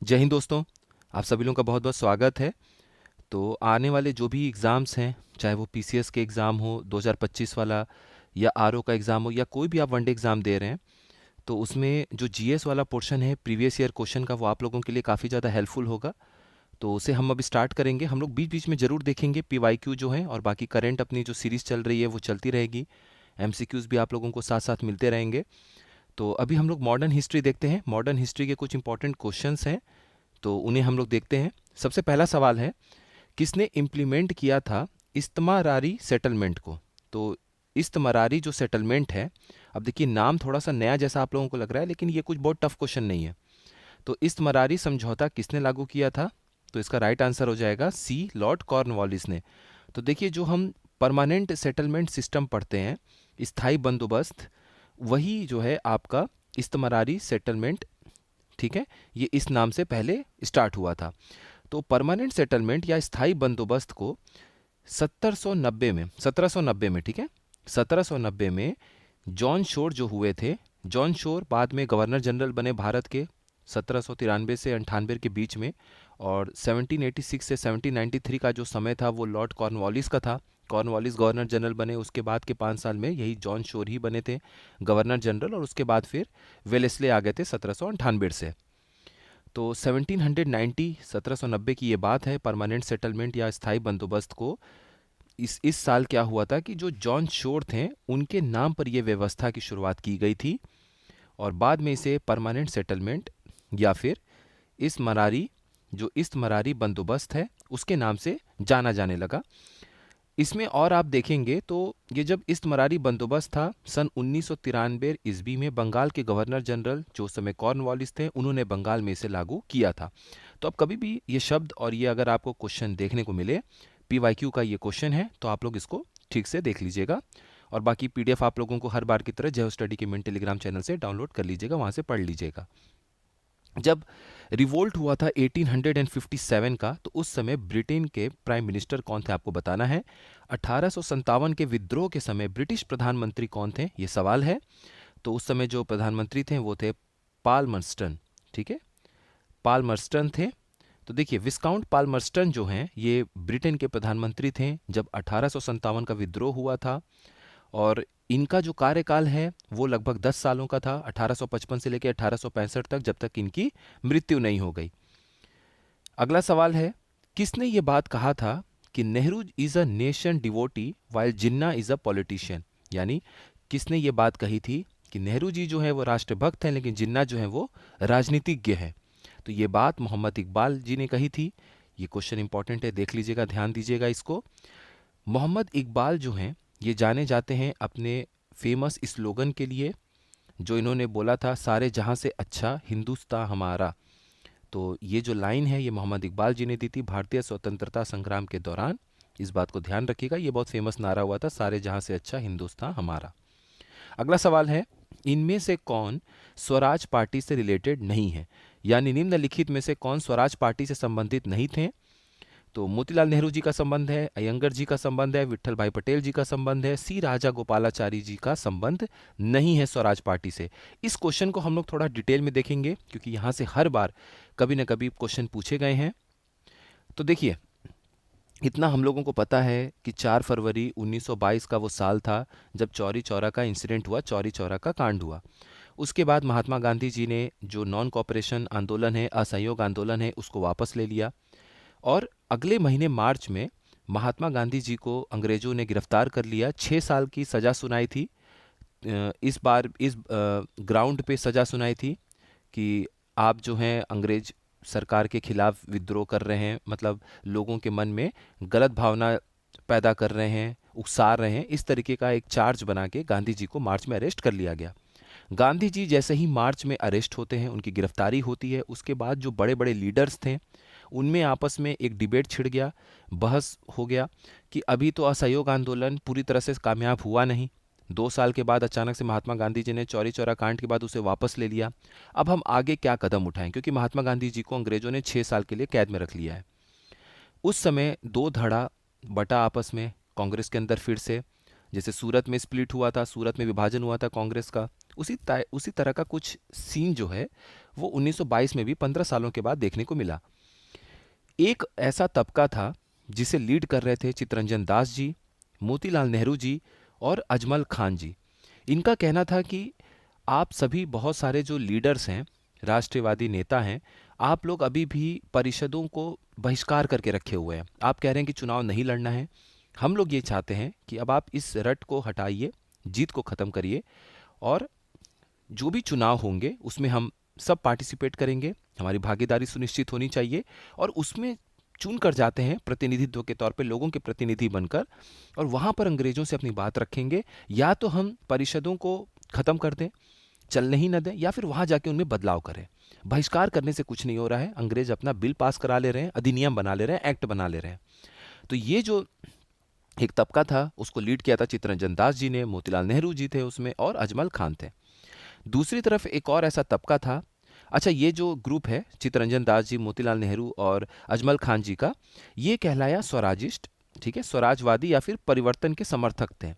जय हिंद दोस्तों। आप सभी लोगों का बहुत बहुत स्वागत है। तो आने वाले जो भी एग्ज़ाम्स हैं, चाहे वो पीसीएस के एग्ज़ाम हो 2025 वाला, या आरओ का एग्ज़ाम हो, या कोई भी आप वनडे एग्ज़ाम दे रहे हैं, तो उसमें जो जीएस वाला पोर्शन है प्रीवियस ईयर क्वेश्चन का, वो आप लोगों के लिए काफ़ी ज़्यादा हेल्पफुल होगा। तो उसे हम अभी स्टार्ट करेंगे। हम लोग बीच बीच में ज़रूर देखेंगे पीवाईक्यू जो है, और बाकी करंट अपनी जो सीरीज़ चल रही है वो चलती रहेगी। एमसीक्यूज़ भी आप लोगों को साथ साथ मिलते रहेंगे। तो अभी हम लोग मॉडर्न हिस्ट्री देखते हैं। मॉडर्न हिस्ट्री के कुछ इंपॉर्टेंट क्वेश्चंस हैं, तो उन्हें हम लोग देखते हैं। सबसे पहला सवाल है, किसने इम्प्लीमेंट किया था इस्तमारारी सेटलमेंट को? तो इस्तमरारी जो सेटलमेंट है, अब देखिए नाम थोड़ा सा नया जैसा आप लोगों को लग रहा है, लेकिन ये कुछ बहुत टफ क्वेश्चन नहीं है। तो इस्तमरारी समझौता किसने लागू किया था? तो इसका राइट आंसर हो जाएगा सी, लॉर्ड कॉर्नवालिस ने। तो देखिए, जो हम परमानेंट सेटलमेंट सिस्टम पढ़ते हैं, स्थायी बंदोबस्त, वही जो है आपका इस्तमरारी सेटलमेंट, ठीक है, ये इस नाम से पहले स्टार्ट हुआ था। तो परमानेंट सेटलमेंट या स्थायी बंदोबस्त को 1790 में, ठीक है, 1790 में जॉन शोर जो हुए थे, जॉन शोर बाद में गवर्नर जनरल बने भारत के 1793 से 98 के बीच में, और 1786 से 1793 का जो समय था वो लॉर्ड कॉर्नवालिस का था। कॉर्नवालिस गवर्नर जनरल बने, उसके बाद के 5 साल में यही जॉन शोर ही बने थे गवर्नर जनरल, और उसके बाद फिर वेलेस्ले आ गए थे 1798 से। तो 1790 की ये बात है। परमानेंट सेटलमेंट या स्थायी बंदोबस्त को इस साल क्या हुआ था कि जो जॉन शोर थे उनके नाम पर यह व्यवस्था की शुरुआत की गई थी, और बाद में इसे परमानेंट सेटलमेंट या फिर इस्तमरारी, जो इस्तमरारी बंदोबस्त है, उसके नाम से जाना जाने लगा। इसमें और आप देखेंगे तो ये जब इस्तमरारी बंदोबस्त था सन 1993 ईस्वी में, बंगाल के गवर्नर जनरल जो उस समय कॉर्नवालिस थे, उन्होंने बंगाल में इसे लागू किया था। तो अब कभी भी ये शब्द और ये अगर आपको क्वेश्चन देखने को मिले, पीवाईक्यू का ये क्वेश्चन है, तो आप लोग इसको ठीक से देख लीजिएगा। और बाकी पीडीएफ आप लोगों को हर बार की तरह जय स्टडी के मेन टेलीग्राम चैनल से डाउनलोड कर लीजिएगा, वहाँ से पढ़ लीजिएगा। जब रिवोल्ट हुआ था 1857 का, तो उस समय ब्रिटेन के प्राइम मिनिस्टर कौन थे, आपको बताना है। 1857 के विद्रोह के समय ब्रिटिश प्रधानमंत्री कौन थे, ये सवाल है। तो उस समय जो प्रधानमंत्री थे वो थे पालमर्स्टन, ठीक है, पालमर्स्टन थे। तो देखिए, विस्काउंट पालमर्स्टन जो हैं ये ब्रिटेन के प्रधानमंत्री थे जब 1857 का विद्रोह हुआ था, और इनका जो कार्यकाल है वो लगभग 10 सालों का था, 1855 से लेकर 1865 तक, जब तक इनकी मृत्यु नहीं हो गई। अगला सवाल है, किसने ये बात कहा था कि Nehru is a nation devotee while Jinnah is a politician? यानी किसने ये बात कही थी कि नेहरू जी जो है वो राष्ट्रभक्त हैं, लेकिन जिन्ना जो है वो राजनीतिज्ञ है? तो ये बात मोहम्मद इकबाल जी ने कही थी। ये क्वेश्चन इंपॉर्टेंट है, देख लीजिएगा, ध्यान दीजिएगा इसको। मोहम्मद इकबाल जो हैं ये जाने जाते हैं अपने फेमस स्लोगन के लिए, जो इन्होंने बोला था, सारे जहां से अच्छा हिंदुस्तान हमारा। तो ये जो लाइन है ये मोहम्मद इकबाल जी ने दी थी भारतीय स्वतंत्रता संग्राम के दौरान। इस बात को ध्यान रखिएगा, ये बहुत फेमस नारा हुआ था, सारे जहां से अच्छा हिंदुस्तान हमारा। अगला सवाल है, इनमें से कौन स्वराज पार्टी से रिलेटेड नहीं है? यानी निम्नलिखित में से कौन स्वराज पार्टी से संबंधित नहीं थे? तो मोतीलाल नेहरू जी का संबंध है, अयंगर जी का संबंध है, विट्ठल भाई पटेल जी का संबंध है, सी राजा गोपालाचारी जी का संबंध नहीं है स्वराज पार्टी से। इस क्वेश्चन को हम लोग थोड़ा डिटेल में देखेंगे, क्योंकि यहाँ से हर बार कभी ना कभी क्वेश्चन पूछे गए हैं। तो देखिए, इतना हम लोगों को पता है कि 4 फरवरी 1922 का वो साल था जब चौरी चौरा का इंसिडेंट हुआ, चौरी चौरा का कांड हुआ। उसके बाद महात्मा गांधी जी ने जो नॉन कॉपरेशन आंदोलन है, असहयोग आंदोलन है, उसको वापस ले लिया, और अगले महीने मार्च में महात्मा गांधी जी को अंग्रेजों ने गिरफ्तार कर लिया, 6 साल की सज़ा सुनाई थी। इस बार इस ग्राउंड पे सज़ा सुनाई थी कि आप जो हैं अंग्रेज सरकार के खिलाफ विद्रोह कर रहे हैं, मतलब लोगों के मन में गलत भावना पैदा कर रहे हैं, उकसा रहे हैं, इस तरीके का एक चार्ज बना के गांधी जी को मार्च में अरेस्ट कर लिया गया। गांधी जी जैसे ही मार्च में अरेस्ट होते हैं, उनकी गिरफ्तारी होती है, उसके बाद जो बड़े बड़े लीडर्स थे उनमें आपस में एक डिबेट छिड़ गया, बहस हो गया कि अभी तो असहयोग आंदोलन पूरी तरह से कामयाब हुआ नहीं, 2 साल के बाद अचानक से महात्मा गांधी जी ने चौरी चौरा कांड के बाद उसे वापस ले लिया, अब हम आगे क्या कदम उठाएं, क्योंकि महात्मा गांधी जी को अंग्रेजों ने 6 साल के लिए कैद में रख लिया है। उस समय दो धड़ा बटा आपस में कांग्रेस के अंदर फिर से, जैसे सूरत में स्प्लिट हुआ था, सूरत में विभाजन हुआ था कांग्रेस का, उसी तरह का कुछ सीन जो है वो 1922 में भी 15 सालों के बाद देखने को मिला। एक ऐसा तबका था जिसे लीड कर रहे थे चित्तरंजन दास जी, मोतीलाल नेहरू जी और अजमल खान जी। इनका कहना था कि आप सभी बहुत सारे जो लीडर्स हैं, राष्ट्रवादी नेता हैं, आप लोग अभी भी परिषदों को बहिष्कार करके रखे हुए हैं। आप कह रहे हैं कि चुनाव नहीं लड़ना है। हम लोग ये चाहते हैं कि अब आप इस रट को हटाइए, जीत को ख़त्म करिए, और जो भी चुनाव होंगे उसमें हम सब पार्टिसिपेट करेंगे, हमारी भागीदारी सुनिश्चित होनी चाहिए, और उसमें चुन कर जाते हैं प्रतिनिधित्व के तौर पे, लोगों के प्रतिनिधि बनकर, और वहाँ पर अंग्रेज़ों से अपनी बात रखेंगे। या तो हम परिषदों को ख़त्म कर दें, चलने ही न दें, या फिर वहाँ जाके उनमें बदलाव करें। बहिष्कार करने से कुछ नहीं हो रहा है, अंग्रेज अपना बिल पास करा ले रहे हैं, अधिनियम बना ले रहे हैं, एक्ट बना ले रहे हैं। तो ये जो एक तबका था उसको लीड किया था चित्तरंजन दास जी ने, मोतीलाल नेहरू जी थे उसमें, और अजमल खान थे। दूसरी तरफ एक और ऐसा तबका था। अच्छा, ये जो ग्रुप है चित्तरंजन दास जी, मोतीलाल नेहरू और अजमल खान जी का, ये कहलाया स्वराजिस्ट, ठीक है, स्वराजवादी या फिर परिवर्तन के समर्थक थे,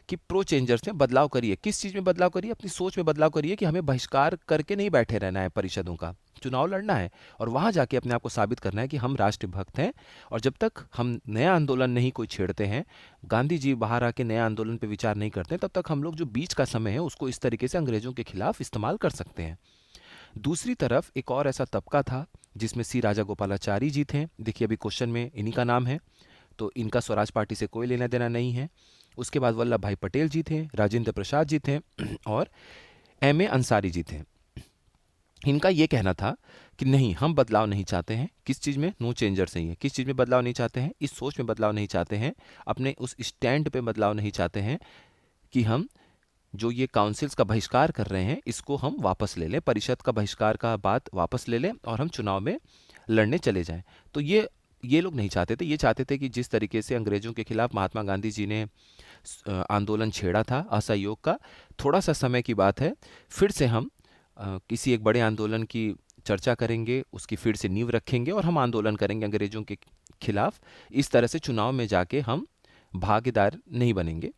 कि प्रो चेंजर्स हैं, बदलाव करिए। किस चीज़ में बदलाव करिए? अपनी सोच में बदलाव करिए कि हमें बहिष्कार करके नहीं बैठे रहना है परिषदों का, चुनाव लड़ना है और वहाँ जाके अपने आप को साबित करना है कि हम राष्ट्रभक्त हैं। और जब तक हम नया आंदोलन नहीं कोई छेड़ते हैं, गांधी जी बाहर आके नया आंदोलन पे विचार नहीं करते, तब तक हम लोग जो बीच का समय है उसको इस तरीके से अंग्रेजों के खिलाफ इस्तेमाल कर सकते हैं। दूसरी तरफ एक और ऐसा तबका था जिसमें सी राजा गोपालाचारी जी थे। देखिए अभी क्वेश्चन में इन्हीं का नाम है, तो इनका स्वराज पार्टी से कोई लेना देना नहीं है। उसके बाद वल्लभ भाई पटेल जी थे, राजेंद्र प्रसाद जी थे और एम ए अंसारी जी थे। इनका ये कहना था कि नहीं, हम बदलाव नहीं चाहते हैं। किस चीज़ में? नो चेंजर्स हैं ये। किस चीज़ में बदलाव नहीं चाहते हैं? इस सोच में बदलाव नहीं चाहते हैं, अपने उस स्टैंड पे बदलाव नहीं चाहते हैं कि हम जो ये काउंसिल्स का बहिष्कार कर रहे हैं इसको हम वापस ले लें, परिषद का बहिष्कार का बात वापस ले लें और हम चुनाव में लड़ने चले जाएं। तो ये लोग नहीं चाहते थे। ये चाहते थे कि जिस तरीके से अंग्रेज़ों के खिलाफ महात्मा गांधी जी ने आंदोलन छेड़ा था असहयोग का, थोड़ा सा समय की बात है, फिर से हम किसी एक बड़े आंदोलन की चर्चा करेंगे, उसकी फिर से नींव रखेंगे और हम आंदोलन करेंगे अंग्रेज़ों के खिलाफ। इस तरह से चुनाव में जाके हम भागीदार नहीं बनेंगे।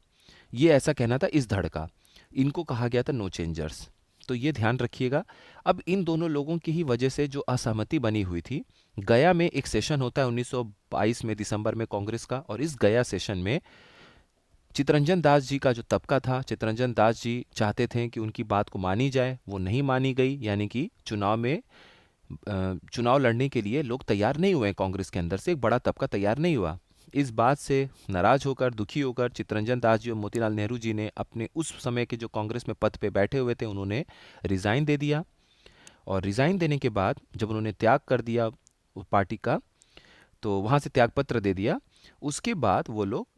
ये ऐसा कहना था इस धड़ का। इनको कहा गया था नो चेंजर्स। तो ये ध्यान रखिएगा। अब इन दोनों लोगों की ही वजह से जो असहमति बनी हुई थी, गया में एक सेशन होता है 1922 में दिसंबर में कांग्रेस का, और इस गया सेशन में चित्तरंजन दास जी का जो तबका था, चित्तरंजन दास जी चाहते थे कि उनकी बात को मानी जाए, वो नहीं मानी गई। यानी कि चुनाव लड़ने के लिए लोग तैयार नहीं हुए, कांग्रेस के अंदर से एक बड़ा तबका तैयार नहीं हुआ। इस बात से नाराज होकर, दुखी होकर चित्तरंजन दास जी और मोतीलाल नेहरू जी ने अपने उस समय के जो कांग्रेस में पद पे बैठे हुए थे उन्होंने रिज़ाइन दे दिया। और रिज़ाइन देने के बाद जब उन्होंने त्याग कर दिया पार्टी का, तो वहाँ से त्यागपत्र दे दिया। उसके बाद वो लोग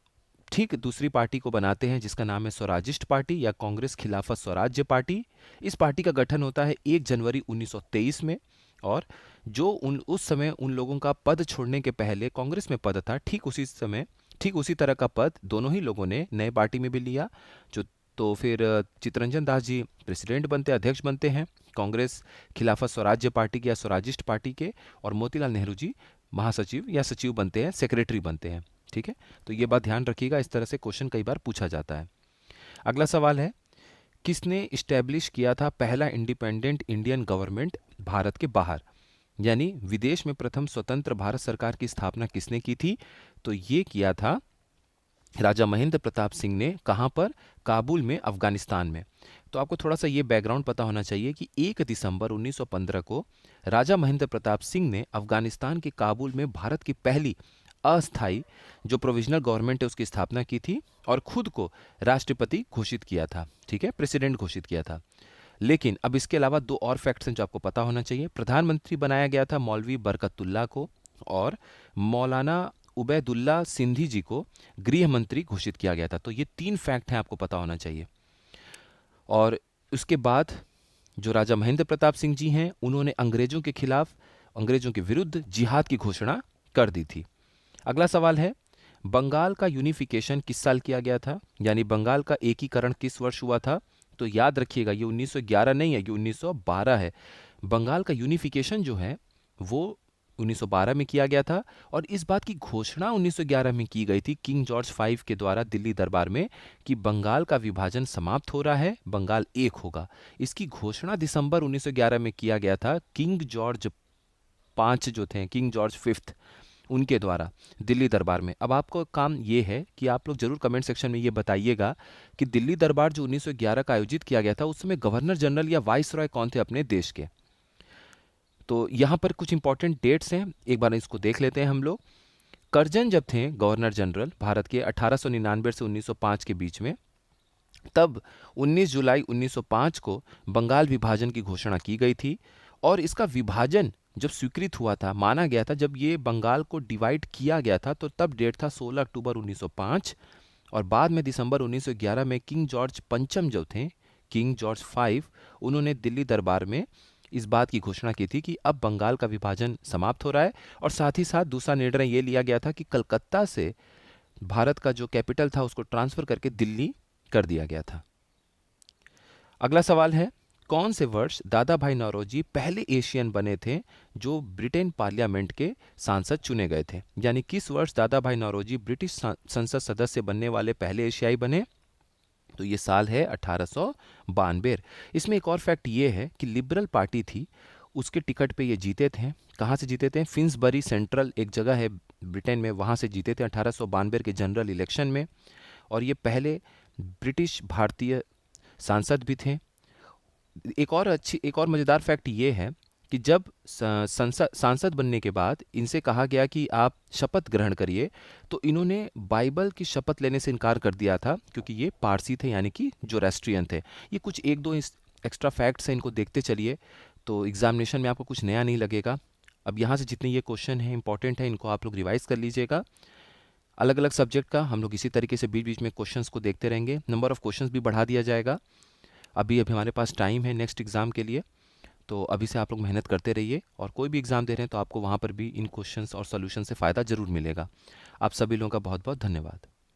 ठीक दूसरी पार्टी को बनाते हैं जिसका नाम है स्वराजिस्ट पार्टी या कांग्रेस खिलाफत स्वराज्य पार्टी। इस पार्टी का गठन होता है 1 जनवरी 1923 में। और जो उस समय उन लोगों का पद छोड़ने के पहले कांग्रेस में पद था, ठीक उसी समय, ठीक उसी तरह का पद दोनों ही लोगों ने नए पार्टी में भी लिया। जो तो फिर चित्तरंजन दास जी प्रेसिडेंट बनते, अध्यक्ष बनते हैं कांग्रेस खिलाफत स्वराज्य पार्टी के या स्वराजिस्ट पार्टी के, और मोतीलाल नेहरू जी महासचिव या सचिव बनते हैं, सेक्रेटरी बनते हैं। ठीक है, तो ये बात ध्यान रखिएगा, इस तरह से क्वेश्चन कई बार पूछा जाता है। अगला सवाल है, किसने इस्टेब्लिश किया था पहला इंडिपेंडेंट इंडियन गवर्नमेंट भारत के बाहर? यानी विदेश में प्रथम स्वतंत्र भारत सरकार की स्थापना किसने की थी? तो ये किया था राजा महेंद्र प्रताप सिंह ने। कहाँ पर? काबुल में, अफगानिस्तान में। तो आपको थोड़ा सा ये बैकग्राउंड पता होना चाहिए कि 1 दिसंबर 1915 को राजा महेंद्र प्रताप सिंह ने अफगानिस्तान के काबुल में भारत की पहली अस्थाई जो प्रोविजनल गवर्नमेंट है उसकी स्थापना की थी और खुद को राष्ट्रपति घोषित किया था। ठीक है, प्रेसिडेंट घोषित किया था। लेकिन अब इसके अलावा 2 और फैक्ट्स हैं जो आपको पता होना चाहिए। प्रधानमंत्री बनाया गया था मौलवी बरकतुल्ला को, और मौलाना उबैदुल्ला सिंधी जी को गृह मंत्री घोषित किया गया था। तो ये 3 फैक्ट हैं, आपको पता होना चाहिए। और उसके बाद जो राजा महेंद्र प्रताप सिंह जी हैं, उन्होंने अंग्रेजों के खिलाफ, अंग्रेजों के विरुद्ध जिहाद की घोषणा कर दी थी। अगला सवाल है, बंगाल का यूनिफिकेशन किस साल किया गया था? यानी बंगाल का एकीकरण किस वर्ष हुआ था? तो याद रखिएगा, ये 1911 नहीं है, ये 1912 है। बंगाल का यूनिफिकेशन जो है वो 1912 में किया गया था। और इस बात की घोषणा 1911 में की गई थी किंग जॉर्ज फाइव के द्वारा दिल्ली दरबार में कि बंगाल का विभाजन समाप्त हो रहा है, बंगाल एक होगा। इसकी घोषणा दिसंबर 1911 में किया गया था किंग जॉर्ज पाँच जो थे, किंग जॉर्ज फिफ्थ, उनके द्वारा दिल्ली दरबार में। अब आपको काम ये है कि आप लोग जरूर कमेंट सेक्शन में ये बताइएगा कि दिल्ली दरबार जो 1911 का आयोजित किया गया था, उस समय गवर्नर जनरल या वाइस रॉय कौन थे अपने देश के। तो यहाँ पर कुछ इंपॉर्टेंट डेट्स हैं, एक बार इसको देख लेते हैं हम लोग। करजन जब थे गवर्नर जनरल भारत के 1899 से 1905 के बीच में, तब 19 जुलाई 1905 को बंगाल विभाजन की घोषणा की गई थी। और इसका विभाजन जब स्वीकृत हुआ था, माना गया था, जब ये बंगाल को डिवाइड किया गया था, तो तब डेट था 16 अक्टूबर 1905। और बाद में दिसंबर 1911 में किंग जॉर्ज पंचम जो थे, किंग जॉर्ज फाइव, उन्होंने दिल्ली दरबार में इस बात की घोषणा की थी कि अब बंगाल का विभाजन समाप्त हो रहा है। और साथ ही साथ दूसरा निर्णय ये लिया गया था कि कलकत्ता से भारत का जो कैपिटल था उसको ट्रांसफर करके दिल्ली कर दिया गया था। अगला सवाल है, कौन से वर्ष दादा भाई नौरोजी पहले एशियन बने थे जो ब्रिटेन पार्लियामेंट के सांसद चुने गए थे। यानी किस वर्ष दादा भाई नौरोजी ब्रिटिश संसद सदस्य बनने वाले पहले एशियाई बने। तो ये साल है 1892। इसमें एक और फैक्ट ये है कि लिबरल पार्टी थी, उसके टिकट पे ये जीते थे। कहाँ से जीते थे? फिन्सबरी सेंट्रल एक जगह है ब्रिटेन में, वहाँ से जीते थे 1892 के जनरल इलेक्शन में। और ये पहले ब्रिटिश भारतीय सांसद भी थे। एक और मज़ेदार फैक्ट ये है कि जब सांसद बनने के बाद इनसे कहा गया कि आप शपथ ग्रहण करिए, तो इन्होंने बाइबल की शपथ लेने से इनकार कर दिया था, क्योंकि ये पारसी थे, यानी कि जो रेस्ट्रियन थे। ये कुछ एक दो एक्स्ट्रा फैक्ट्स हैं, इनको देखते चलिए, तो एग्जामिनेशन में आपको कुछ नया नहीं लगेगा। अब यहाँ से जितने ये क्वेश्चन हैं इंपॉर्टेंट हैं, इनको आप लोग रिवाइज कर लीजिएगा। अलग अलग सब्जेक्ट का हम लोग इसी तरीके से बीच बीच में क्वेश्चंस को देखते रहेंगे। नंबर ऑफ क्वेश्चंस भी बढ़ा दिया जाएगा। अभी हमारे पास टाइम है नेक्स्ट एग्ज़ाम के लिए, तो अभी से आप लोग मेहनत करते रहिए। और कोई भी एग्ज़ाम दे रहे हैं तो आपको वहाँ पर भी इन क्वेश्चंस और सॉल्यूशन से फ़ायदा ज़रूर मिलेगा। आप सभी लोगों का बहुत बहुत धन्यवाद।